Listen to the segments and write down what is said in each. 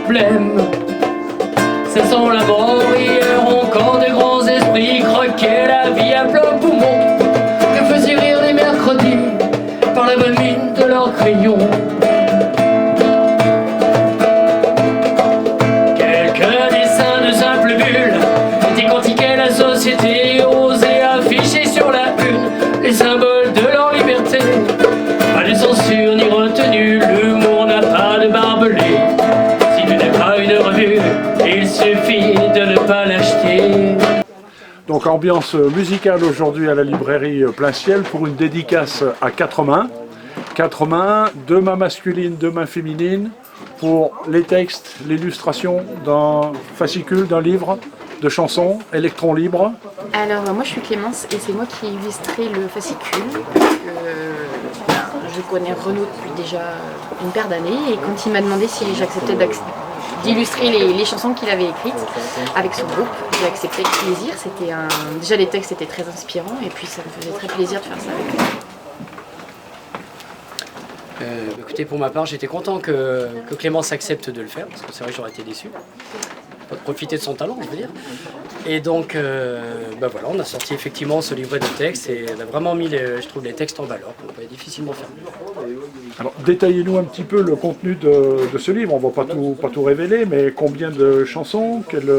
blême. Ça sent la mort, hier encore de grands esprits croquaient la vie à plein poumon, que faisaient rire les mercredis par la bonne mine de leurs crayons. Quelques dessins de simples bulles décortiquaient la société, osaient afficher sur la une les symboles de leur liberté. Pas de censure ni retenue, l'humour n'a pas de barbelé. Si tu n'aimes pas une revue, il suffit de ne pas l'acheter. Donc ambiance musicale aujourd'hui à la librairie Plein Ciel pour une dédicace à 4 mains. 4 mains, 2 mains masculines, 2 mains féminines pour les textes, l'illustration d'un fascicule, d'un livre, de chansons, électron libre. Alors moi je suis Clémence et c'est moi qui illustrerai le fascicule. Je connais Renaud depuis déjà une paire d'années et quand il m'a demandé si j'acceptais d'illustrer les chansons qu'il avait écrites avec son groupe, j'ai accepté avec plaisir. Déjà les textes étaient très inspirants et puis ça me faisait très plaisir de faire ça avec lui. Écoutez, pour ma part, j'étais content que Clémence accepte de le faire, parce que c'est vrai que j'aurais été déçu. Pas de profiter de son talent, je veux dire. Et donc, voilà, on a sorti effectivement ce livret de textes et on a vraiment mis, je trouve, les textes en valeur, qu'on peut difficilement faire mieux. Alors, détaillez-nous un petit peu le contenu de ce livre. On ne va pas tout révéler, mais combien de chansons, quels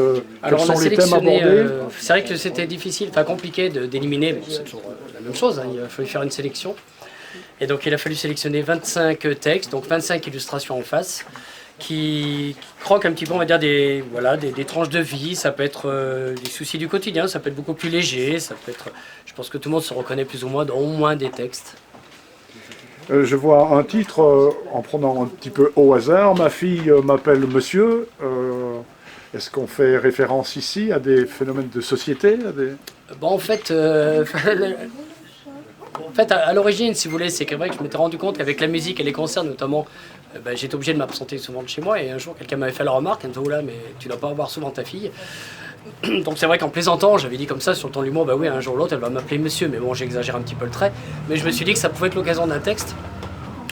sont les thèmes abordés? C'est vrai que c'était difficile, compliqué d'éliminer, mais c'est toujours la même chose, hein, il a fallu faire une sélection. Et donc il a fallu sélectionner 25 textes, donc 25 illustrations en face, qui croquent un petit peu, on va dire, des tranches de vie. Ça peut être des soucis du quotidien, ça peut être beaucoup plus léger, ça peut être, je pense que tout le monde se reconnaît plus ou moins dans au moins des textes. Je vois un titre, en prenant un petit peu au hasard, Ma fille m'appelle monsieur. Est-ce qu'on fait référence ici à des phénomènes de société Bon, en fait, à l'origine, si vous voulez, c'est vrai que je m'étais rendu compte qu'avec la musique et les concerts notamment, j'étais obligé de m'absenter souvent de chez moi. Et un jour, quelqu'un m'avait fait la remarque, elle me dit « Oh là, mais tu dois pas revoir souvent ta fille ». Donc c'est vrai qu'en plaisantant, j'avais dit comme ça sur le ton de l'humour, bah oui, un jour ou l'autre, elle va m'appeler monsieur. Mais bon, j'exagère un petit peu le trait. Mais je me suis dit que ça pouvait être l'occasion d'un texte.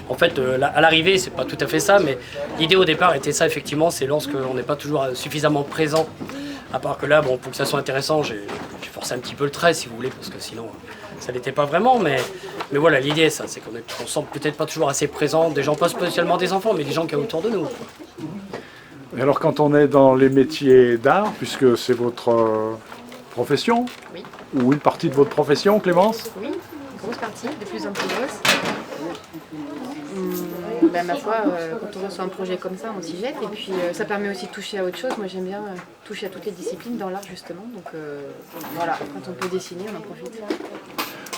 En fait, à l'arrivée, c'est pas tout à fait ça, mais l'idée au départ était ça, effectivement, c'est lorsqu'on n'est pas toujours suffisamment présent. À part que là, bon, pour que ça soit intéressant, j'ai forcé un petit peu le trait, si vous voulez, parce que sinon, ça l'était pas vraiment. Mais voilà, l'idée, ça, c'est qu'on ne semble peut-être pas toujours assez présent, des gens, pas spécialement des enfants, mais des gens qui sont autour de nous. Et alors, quand on est dans les métiers d'art, puisque c'est votre profession, oui. Ou une partie de votre profession, Clémence? Oui, une grosse partie, de plus en plus grosse. Ma foi, quand on reçoit un projet comme ça, on s'y jette et puis ça permet aussi de toucher à autre chose. Moi j'aime bien toucher à toutes les disciplines dans l'art justement, donc voilà, quand on peut dessiner, on en profite.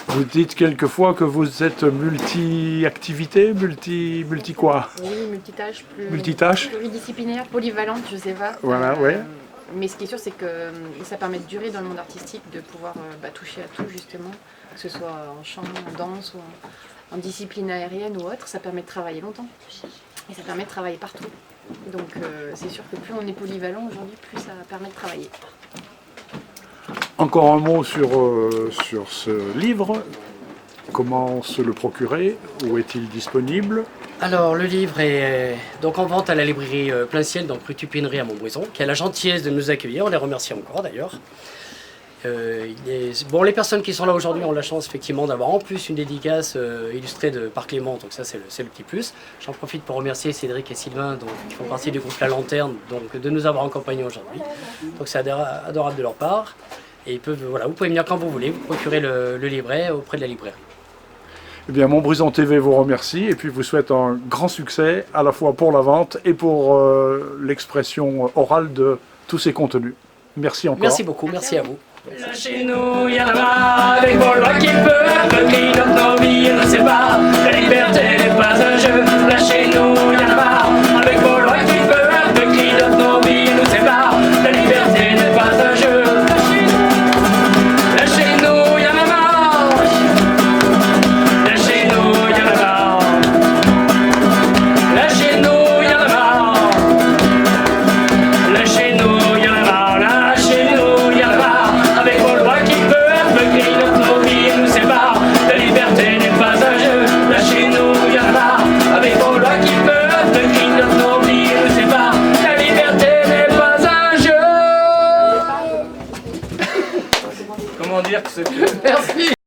Vous dites quelquefois que vous êtes multi-activité, multi quoi? Oui, multitâche, pluridisciplinaire, polyvalente, je sais pas. Voilà, oui. Mais ce qui est sûr, c'est que ça permet de durer dans le monde artistique, de pouvoir toucher à tout justement, que ce soit en chant, en danse ou en discipline aérienne ou autre, ça permet de travailler longtemps. Et ça permet de travailler partout. Donc c'est sûr que plus on est polyvalent aujourd'hui, plus ça permet de travailler. Encore un mot sur ce livre. Comment se le procurer? Où est-il disponible? Alors, le livre est donc en vente à la librairie Plein Ciel, donc rue Tupinerie à Montbrison, qui a la gentillesse de nous accueillir. On les remercie encore d'ailleurs. Bon, les personnes qui sont là aujourd'hui ont la chance effectivement d'avoir en plus une dédicace illustrée par Clément, donc ça c'est le petit plus. J'en profite pour remercier Cédric et Sylvain, donc, qui font partie du groupe La Lanterne, donc, de nous avoir accompagnés aujourd'hui. Donc c'est adorable de leur part. Et vous pouvez venir quand vous voulez, vous procurer le livret auprès de la librairie. Eh bien, Montbrison TV vous remercie et puis vous souhaite un grand succès à la fois pour la vente et pour l'expression orale de tous ces contenus. Merci encore. Merci beaucoup, merci à vous. Lâchez-nous, y'en a marre, avec vos lois qui peuvent, le cri de nos vies ne sait pas, la liberté n'est pas un jeu. Lâchez-nous, y'en a marre, avec vos lois qui peuvent, le cri de nos vies nous sépare, la liberté n'est pas un jeu. Lâchez-nous, y'en a marre, lâchez-nous, y'en a marre, lâchez-nous, y'en a marre, lâchez-nous, y'en a marre, lâchez-nous, y'en a marre. Avec vos lois qui peuvent, le cri de nos vies nous sépare, la liberté n'est pas un jeu. Comment dire que ce que... Merci.